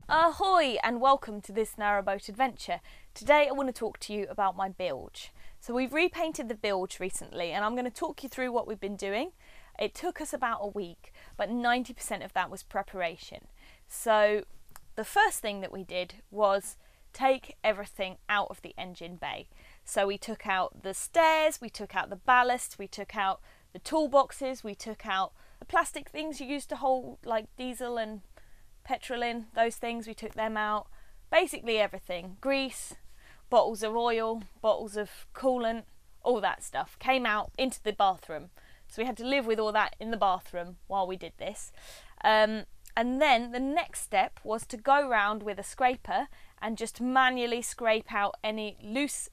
Ahoy and welcome to this Narrowboat adventure. Today I want to talk to you about my bilge. So we've repainted the bilge recently and I'm going to talk you through what we've been doing. It took us about a week, but 90% of that was preparation. So the first thing that we did was take everything out of the engine bay. So we took out the stairs, we took out the ballast, we took out the toolboxes, we took out the plastic things you used to hold like diesel and petrol in, those things, we took them out. Basically everything, grease, bottles of oil, bottles of coolant, all that stuff came out into the bathroom. So we had to live with all that in the bathroom while we did this. And then the next step was to go round with a scraper and just manually scrape out any loose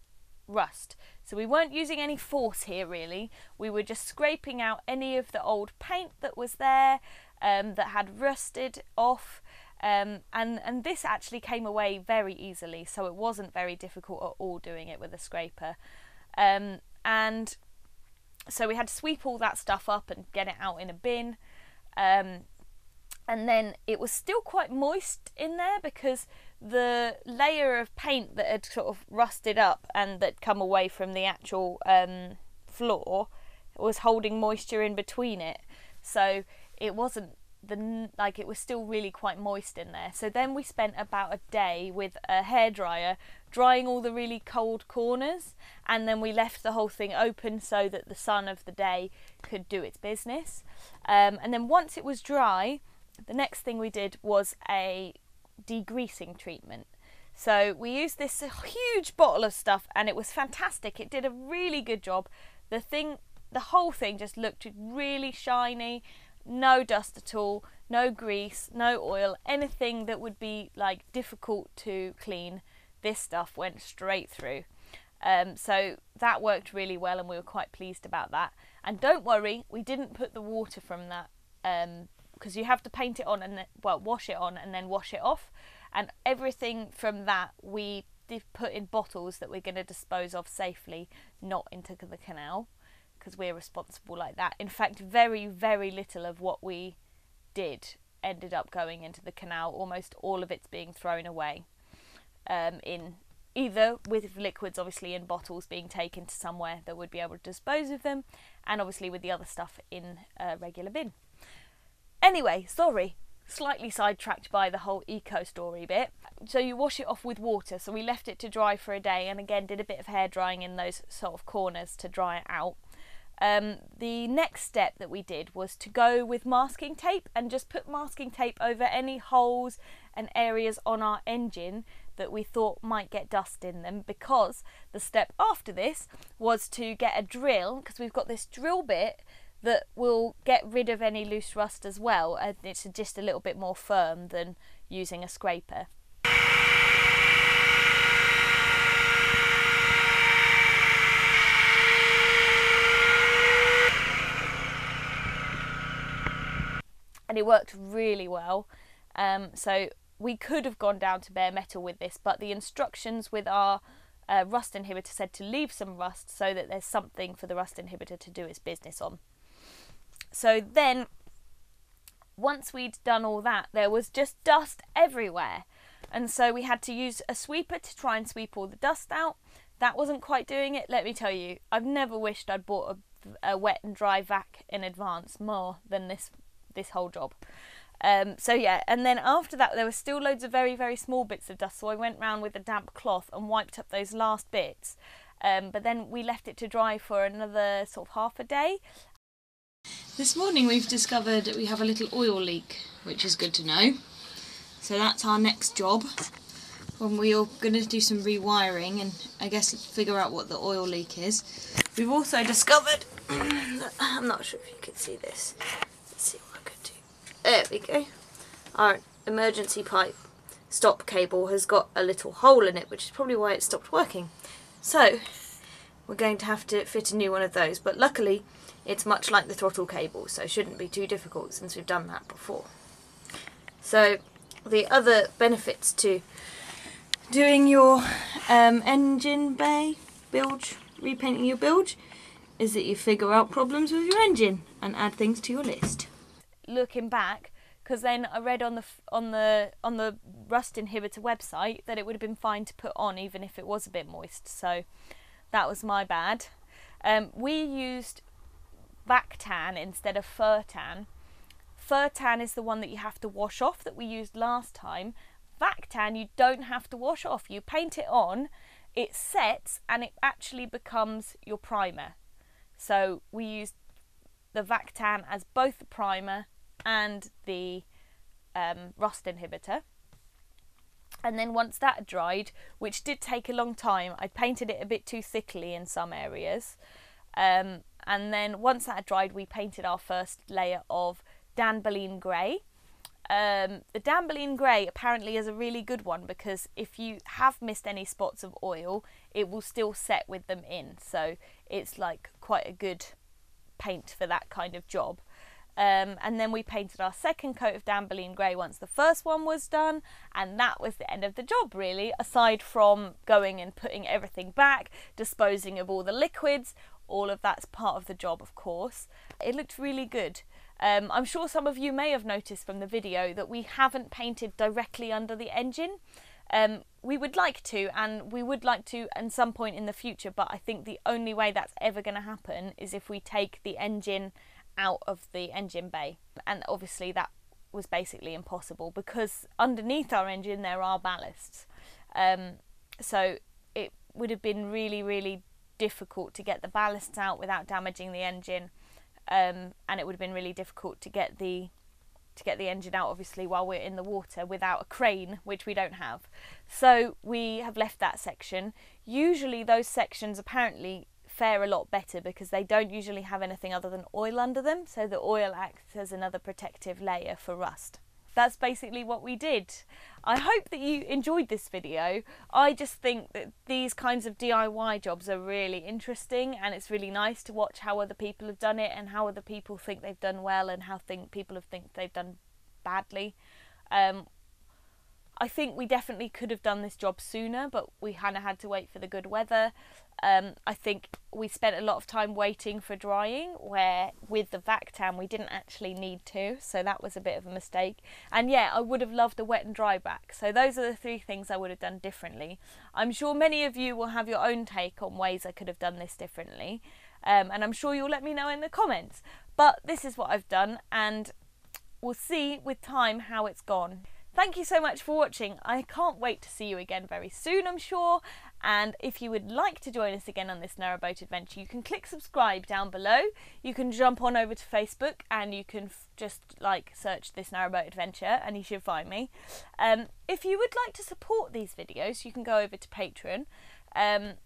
rust. So we weren't using any force here really, we were just scraping out any of the old paint that was there, that had rusted off, and this actually came away very easily, so it wasn't very difficult at all doing it with a scraper. And so we had to sweep all that stuff up and get it out in a bin, and then it was still quite moist in there because the layer of paint that had sort of rusted up and that come away from the actual floor was holding moisture in between it, so it wasn't it was still really quite moist in there. So then we spent about a day with a hairdryer drying all the really cold corners, and then we left the whole thing open so that the sun of the day could do its business. And then once it was dry, the next thing we did was a degreasing treatment. So we used this huge bottle of stuff and it was fantastic. It did a really good job. The whole thing just looked really shiny, no dust at all, no grease, no oil, anything that would be like difficult to clean. This stuff went straight through. So that worked really well and we were quite pleased about that. And don't worry, we didn't put the water from that, because you have to paint it on and then, wash it on and then wash it off. And everything from that we did put in bottles that we're going to dispose of safely, not into the canal, because we're responsible like that. In fact, very, very little of what we did ended up going into the canal. Almost all of it's being thrown away, in either with liquids obviously in bottles being taken to somewhere that would be able to dispose of them, and obviously with the other stuff in a regular bin. Anyway, sorry, slightly sidetracked by the whole eco story bit. So you wash it off with water, so we left it to dry for a day and again did a bit of hair drying in those sort of corners to dry it out. The next step that we did was to go with masking tape and just put masking tape over any holes and areas on our engine that we thought might get dust in them, because the step after this was to get a drill, because we've got this drill bit that will get rid of any loose rust as well, and it's just a little bit more firm than using a scraper. And it worked really well. So we could have gone down to bare metal with this, but the instructions with our rust inhibitor said to leave some rust so that there's something for the rust inhibitor to do its business on. So then, once we'd done all that, there was just dust everywhere. And so we had to use a sweeper to try and sweep all the dust out. That wasn't quite doing it, let me tell you. I've never wished I'd bought a wet and dry vac in advance more than this whole job. So yeah, and then after that there were still loads of very, very small bits of dust, so I went round with a damp cloth and wiped up those last bits. But then we left it to dry for another sort of half a day. This morning we've discovered that we have a little oil leak, which is good to know. So that's our next job, when we are going to do some rewiring and I guess figure out what the oil leak is. We've also discovered, I'm not sure if you can see this, let's see what I could do. There we go. Our emergency pipe stop cable has got a little hole in it, which is probably why it stopped working. So we're going to have to fit a new one of those, but luckily it's much like the throttle cable, so it shouldn't be too difficult since we've done that before. So the other benefits to doing your engine bay bilge, repainting your bilge, is that you figure out problems with your engine and add things to your list. Looking back, because then I read on the rust inhibitor website that it would have been fine to put on even if it was a bit moist, so that was my bad. We used Vactan instead of fur tan. Fur tan is the one that you have to wash off that we used last time. Vactan you don't have to wash off. You paint it on, it sets, and it actually becomes your primer. So we used the Vactan as both the primer and the rust inhibitor. And then once that had dried, which did take a long time, I painted it a bit too thickly in some areas. And then once that had dried, we painted our first layer of Danbaleen Grey. The Danbaleen Grey apparently is a really good one because if you have missed any spots of oil, it will still set with them in. So it's like quite a good paint for that kind of job. And then we painted our second coat of Danbaleen Grey once the first one was done, and that was the end of the job really, aside from going and putting everything back, disposing of all the liquids. All of that's part of the job, of course. It looked really good. I'm sure some of you may have noticed from the video that we haven't painted directly under the engine. We would like to, and we would like to at some point in the future, but I think the only way that's ever going to happen is if we take the engine out of the engine bay, and obviously that was basically impossible because underneath our engine there are ballasts, so it would have been really difficult to get the ballasts out without damaging the engine, and it would have been really difficult to get the engine out obviously while we're in the water without a crane, which we don't have. So we have left that section. Usually those sections apparently fare a lot better because they don't usually have anything other than oil under them, so the oil acts as another protective layer for rust. That's basically what we did. I hope that you enjoyed this video. I just think that these kinds of DIY jobs are really interesting, and it's really nice to watch how other people have done it and how other people think they've done well and how people have think they've done badly. I think we definitely could have done this job sooner, but we kind of had to wait for the good weather. I think we spent a lot of time waiting for drying, where with the Vactan we didn't actually need to, so that was a bit of a mistake. And yeah, I would have loved a wet and dry back. So those are the three things I would have done differently. I'm sure many of you will have your own take on ways I could have done this differently, and I'm sure you'll let me know in the comments. But this is what I've done, and we'll see with time how it's gone. Thank you so much for watching. I can't wait to see you again very soon, I'm sure. And if you would like to join us again on this Narrowboat adventure, you can click subscribe down below. You can jump on over to Facebook and you can just search this Narrowboat adventure and you should find me. If you would like to support these videos, you can go over to Patreon. And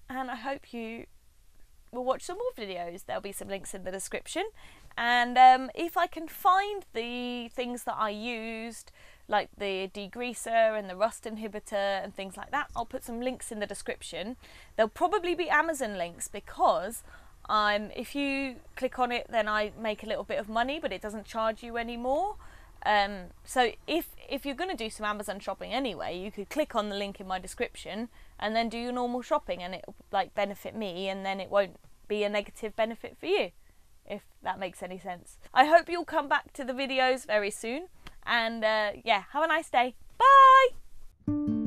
I hope you will watch some more videos. There'll be some links in the description. And if I can find the things that I used, like the degreaser and the rust inhibitor and things like that, I'll put some links in the description. There'll probably be Amazon links because if you click on it then I make a little bit of money, but it doesn't charge you anymore. So if you're going to do some Amazon shopping anyway, you could click on the link in my description and then do your normal shopping, and it'll benefit me, and then it won't be a negative benefit for you, if that makes any sense. I hope you'll come back to the videos very soon, and yeah, have a nice day. Bye!